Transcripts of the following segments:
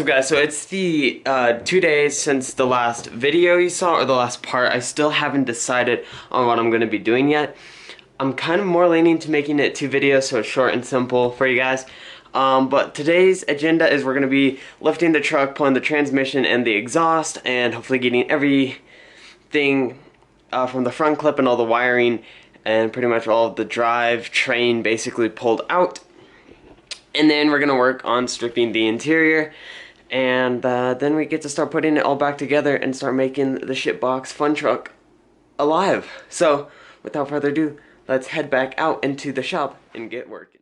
up guys? So it's the 2 days since the last video you saw, or the last part. I still haven't decided on what I'm going to be doing yet. I'm kind of more leaning to making it 2 videos, so it's short and simple for you guys. But today's agenda is we're going to be lifting the truck, pulling the transmission and the exhaust, and hopefully getting everything from the front clip and all the wiring and pretty much all of the drive train basically pulled out. And then we're gonna work on stripping the interior, and then we get to start putting it all back together and start making the shitbox fun truck alive. So without further ado, let's head back out into the shop and get working.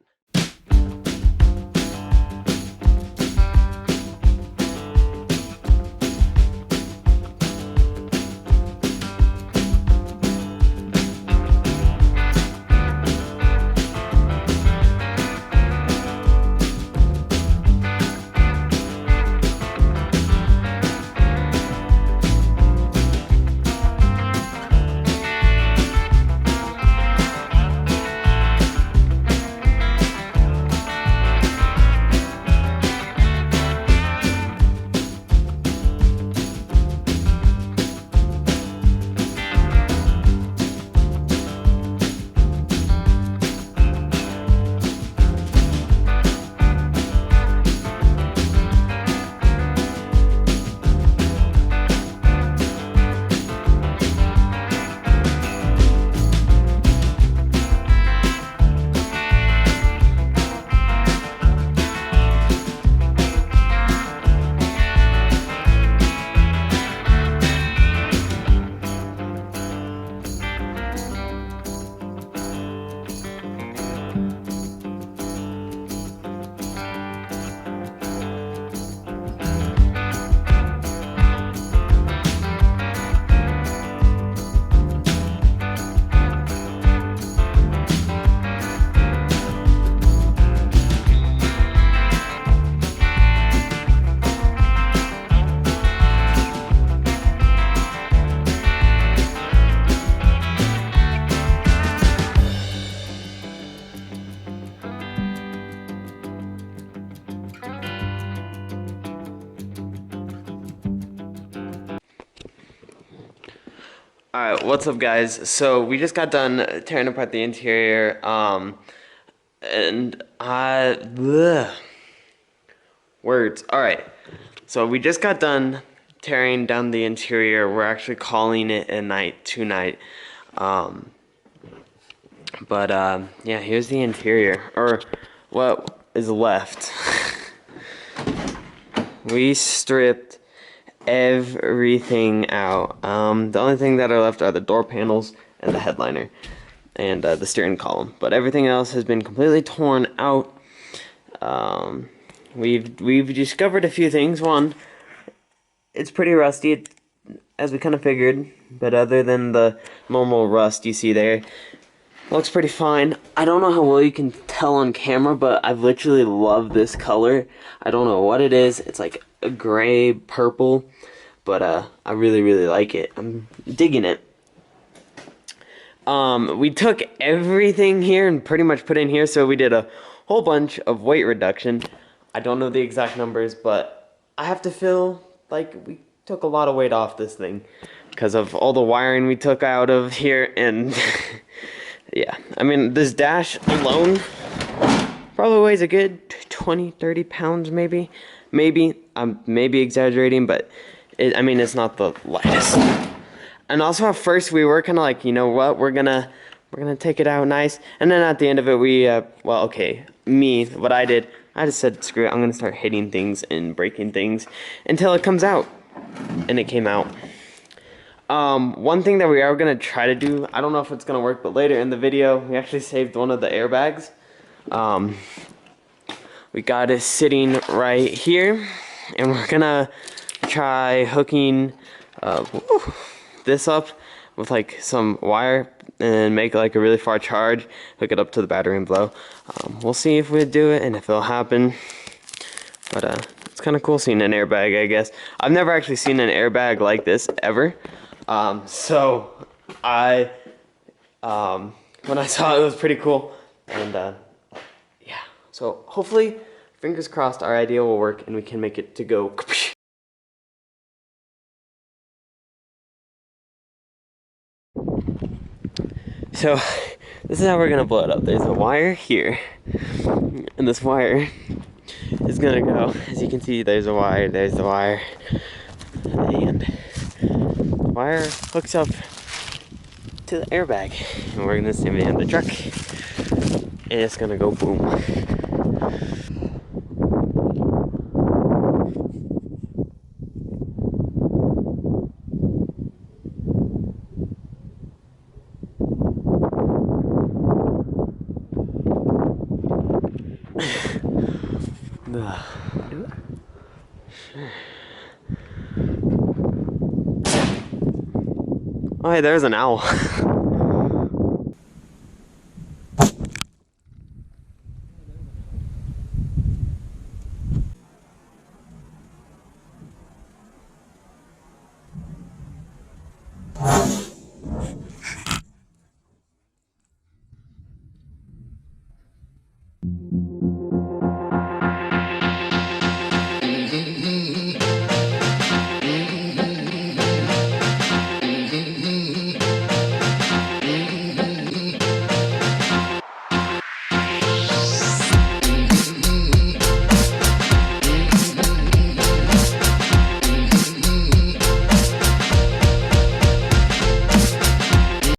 Alright, what's up guys? So we just got done tearing apart the interior, words. Alright, so we just got done tearing down the interior. We're actually calling it a night tonight. Yeah, here's the interior, or what is left. We stripped everything out. The only thing that are left are the door panels and the headliner and the steering column, but everything else has been completely torn out. We've discovered a few things. One, it's pretty rusty, as we kind of figured, but other than the normal rust you see there, looks pretty fine. I don't know how well you can tell on camera, but I've literally loved this color. I don't know what it is. It's like a gray purple, but I really like it. I'm digging it. We took everything here and pretty much put in here, so we did a whole bunch of weight reduction. I don't know the exact numbers, but I have to feel like we took a lot of weight off this thing because of all the wiring we took out of here. And yeah, I mean, this dash alone probably weighs a good 20-30 pounds, maybe. I'm maybe exaggerating, but I mean, it's not the lightest. And also at first we were kind of like, you know what, we're gonna take it out nice, and then at the end of it we well, okay, what I did, I just said screw it, I'm gonna start hitting things and breaking things until it comes out. And it came out. One thing that we are gonna try to do, I don't know if it's gonna work, but later in the video we actually saved one of the airbags. We got it sitting right here, and we're gonna try hooking this up with like some wire and make like a really far charge, hook it up to the battery and blow. We'll see if we do it and if it'll happen, but it's kind of cool seeing an airbag, I guess. I've never actually seen an airbag like this ever, so when I saw it, it was pretty cool. And yeah, so hopefully fingers crossed our idea will work and we can make it to go. So this is how we're gonna blow it up. There's a wire here, and this wire is gonna go, as you can see, there's a wire, there's the wire, and the wire hooks up to the airbag, and we're gonna stand behind the truck, and it's gonna go boom. Oh, hey, there's an owl.